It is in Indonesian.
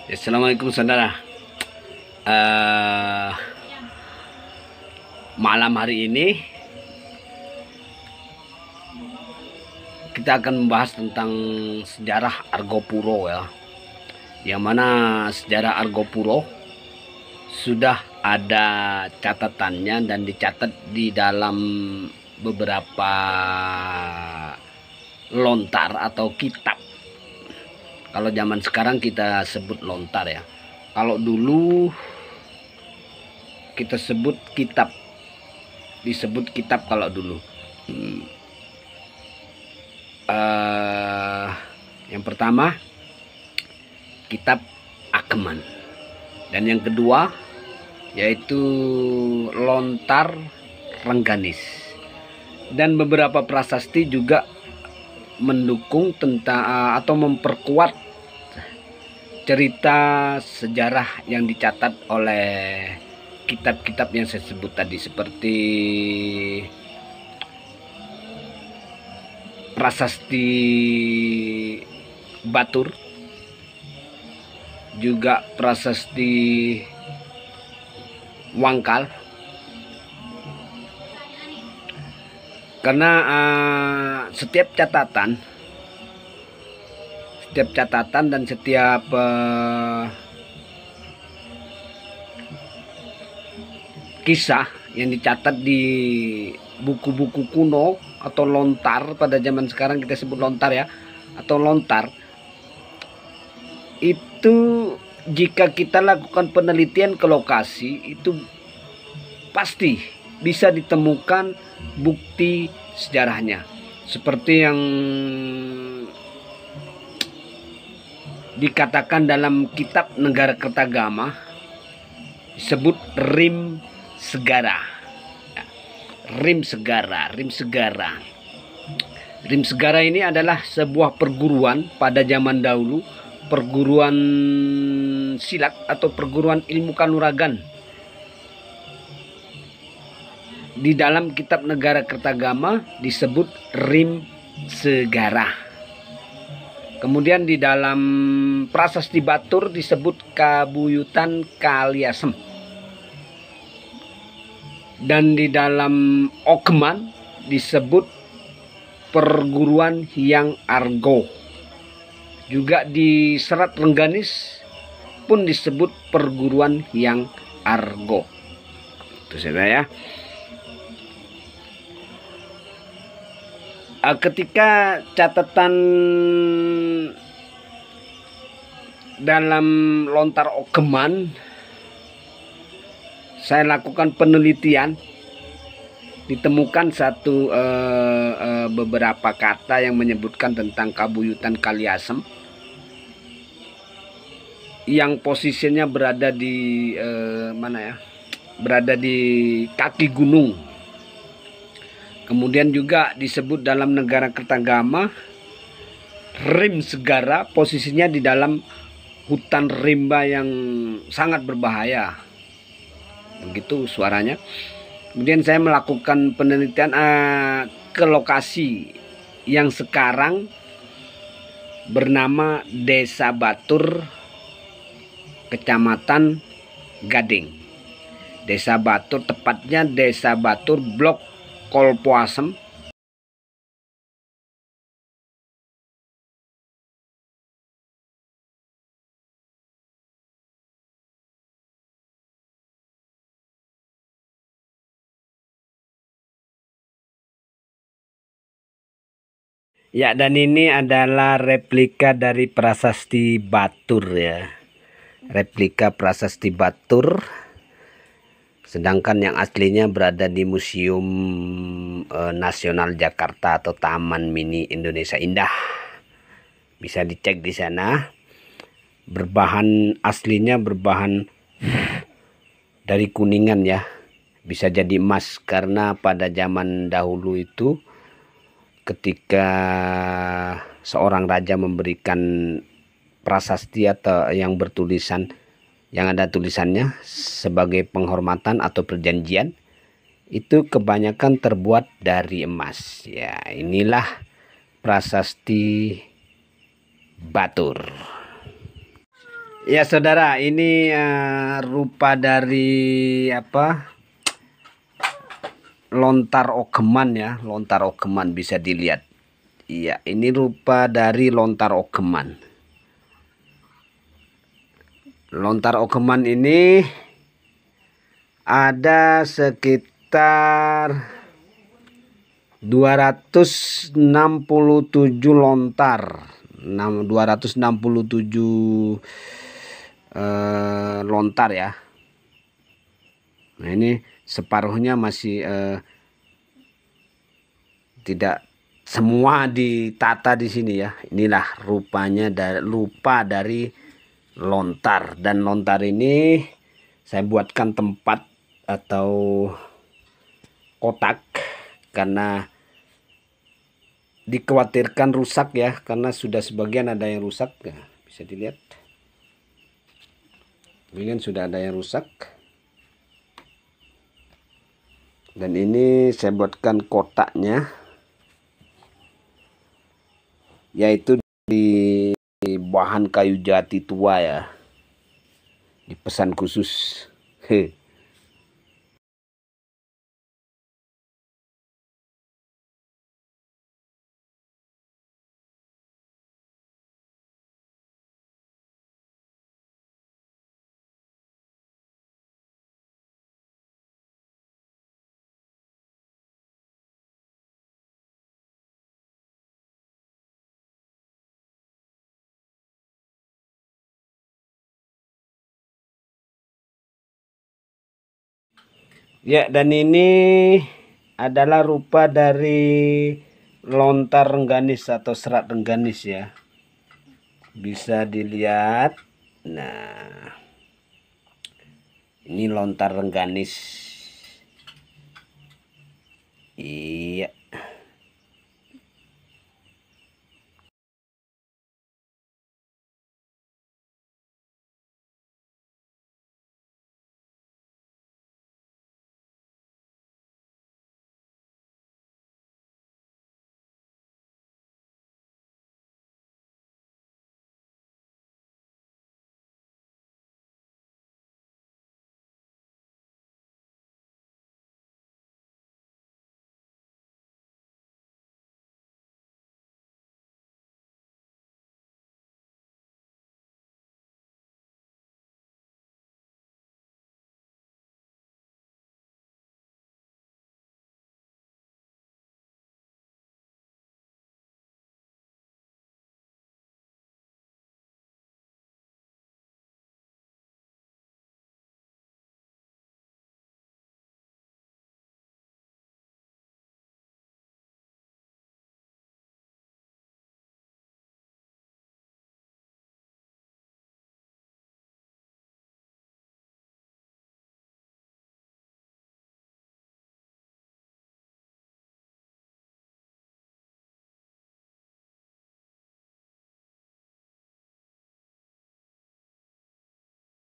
Assalamualaikum saudara. Eh, Malam hari ini kita akan membahas tentang sejarah Argopuro ya. Yang mana sejarah Argopuro sudah ada catatannya dan dicatat di dalam beberapa lontar atau kitab. Kalau zaman sekarang kita sebut lontar ya. Kalau dulu kita sebut kitab. Disebut kitab kalau dulu. Yang pertama kitab Akeman. Dan yang kedua yaitu lontar Rengganis. Dan beberapa prasasti juga mendukung tentang atau memperkuat cerita sejarah yang dicatat oleh kitab-kitab yang saya sebut tadi, seperti prasasti Batur, juga prasasti Wangkal. Karena setiap catatan dan setiap kisah yang dicatat di buku-buku kuno atau lontar, pada zaman sekarang kita sebut lontar ya, atau lontar, itu jika kita lakukan penelitian ke lokasi itu pasti bisa ditemukan bukti sejarahnya, seperti yang dikatakan dalam kitab Negara Kertagama, disebut Rim Segara. Rim Segara ini adalah sebuah perguruan pada zaman dahulu, perguruan silat atau perguruan ilmu kanuragan. Di dalam kitab Negara Kertagama disebut Rim Segara. Kemudian di dalam prasasti Batur disebut Kabuyutan Kaliasem. Dan di dalam Okeman disebut perguruan Hyang Argo. Juga di Serat Rengganis pun disebut perguruan Hyang Argo. Itu saja ya. Ketika catatan dalam lontar Okeman saya lakukan penelitian, ditemukan beberapa kata yang menyebutkan tentang Kabuyutan Kaliasem yang posisinya berada di berada di kaki gunung. Kemudian juga disebut dalam Negara Kertagama Rim Segara, posisinya di dalam hutan rimba yang sangat berbahaya. Begitu suaranya. Kemudian saya melakukan penelitian ke lokasi yang sekarang bernama Desa Batur, Kecamatan Gading. Desa Batur, tepatnya Desa Batur, Blok Kolpoasem. Ya, dan ini adalah replika dari prasasti Batur ya. Replika prasasti Batur. Sedangkan yang aslinya berada di Museum Nasional Jakarta atau Taman Mini Indonesia Indah. Bisa dicek di sana. Aslinya berbahan dari kuningan ya. Bisa jadi emas, karena pada zaman dahulu itu ketika seorang raja memberikan prasasti atau yang bertulisan, yang ada tulisannya sebagai penghormatan atau perjanjian, itu kebanyakan terbuat dari emas ya. Inilah prasasti Batur. Ya saudara, ini rupa dari apa? Lontar ogeman ya, lontar ogeman bisa dilihat. Iya, ini rupa dari lontar ogeman. Lontar ogeman ini ada sekitar 267 lontar. 267 lontar ya. Nah, ini separuhnya masih tidak semua ditata di sini ya. Inilah rupanya rupa dari lontar, dan lontar ini saya buatkan tempat atau kotak karena dikhawatirkan rusak ya, karena sudah sebagian ada yang rusak ya, bisa dilihat. Ini sudah ada yang rusak. Dan ini saya buatkan kotaknya, yaitu di bahan kayu jati tua ya, dipesan khusus. Ya, dan ini adalah rupa dari lontar rengganis atau serat rengganis ya. Bisa dilihat. Nah, ini lontar rengganis.